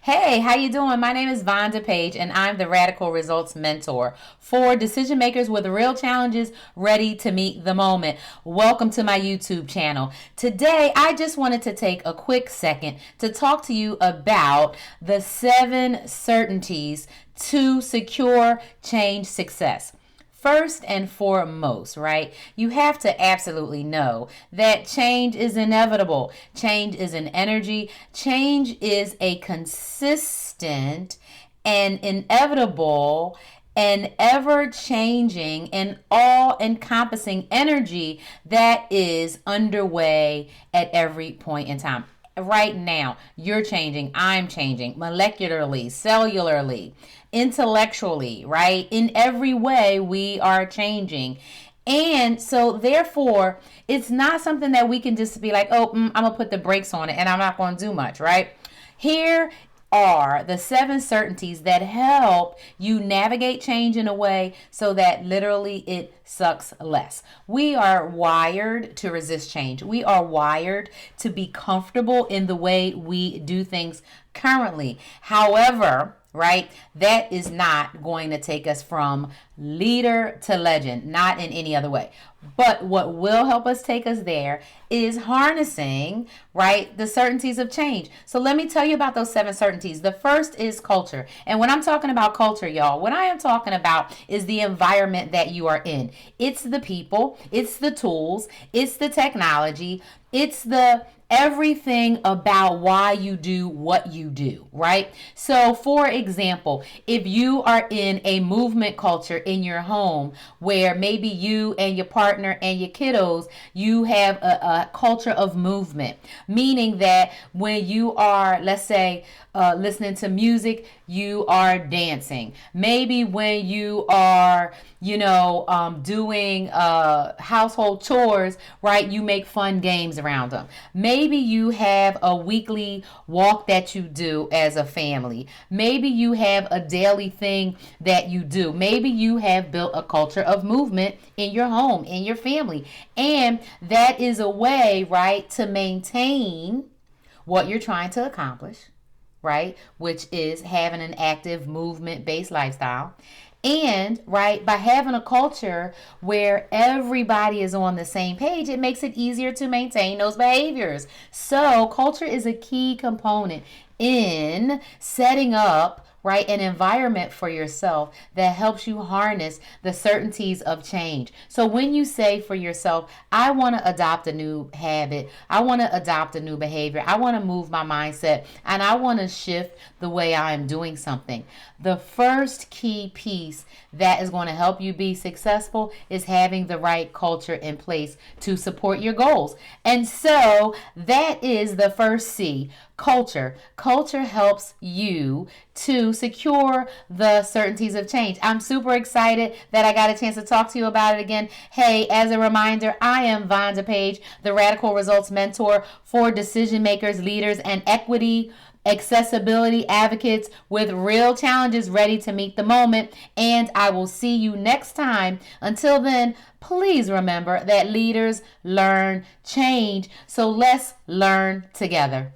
Hey, how you doing? My name is Vonda Page, and I'm the Radical Results Mentor for decision makers with real challenges ready to meet the moment. Welcome to my YouTube channel. Today, I just wanted to take a quick second to talk to you about the 7 certainties to secure change success. First and foremost, right, you have to absolutely know that change is inevitable. Change is an energy. Change is a consistent and inevitable and ever changing and all encompassing energy that is underway at every point in time. Right now, you're changing, I'm changing molecularly, cellularly, intellectually, right? In every way, we are changing. And so, therefore, it's not something that we can just be like, I'm going to put the brakes on it and I'm not going to do much, right? Here are the 7 certainties that help you navigate change in a way so that literally it sucks less. We are wired to resist change. We are wired to be comfortable in the way we do things currently. However, right, that is not going to take us from leader to legend, not in any other way. But what will help us take us there is harnessing, right, the certainties of change. So let me tell you about those 7 certainties. The first is culture. And when I'm talking about culture, y'all, what I am talking about is the environment that you are in. It's the people, it's the tools, it's the technology, it's the everything about why you do what you do, right? So, for example, if you are in a movement culture in your home where maybe you and your partner and your kiddos, you have a culture of movement, meaning that when you are, let's say, listening to music, you are dancing. Maybe when you are, doing household chores, right, you make fun games around them. Maybe you have a weekly walk that you do as a family. Maybe you have a daily thing that you do. Maybe you have built a culture of movement in your home, in your family. And that is a way, right, to maintain what you're trying to accomplish, right, which is having an active movement-based lifestyle. And, right, by having a culture where everybody is on the same page, it makes it easier to maintain those behaviors. So, culture is a key component in setting up, right, an environment for yourself that helps you harness the certainties of change. So when you say for yourself, I want to adopt a new habit, I want to adopt a new behavior, I want to move my mindset, and I want to shift the way I am doing something, the first key piece that is going to help you be successful is having the right culture in place to support your goals. And so that is the first C, culture. Culture helps you to secure the certainties of change. I'm super excited that I got a chance to talk to you about it again. Hey, as a reminder, I am Vonda Page, the Radical Results Mentor for decision makers, leaders, and equity accessibility advocates with real challenges ready to meet the moment. And I will see you next time. Until then, please remember that leaders learn change. So let's learn together.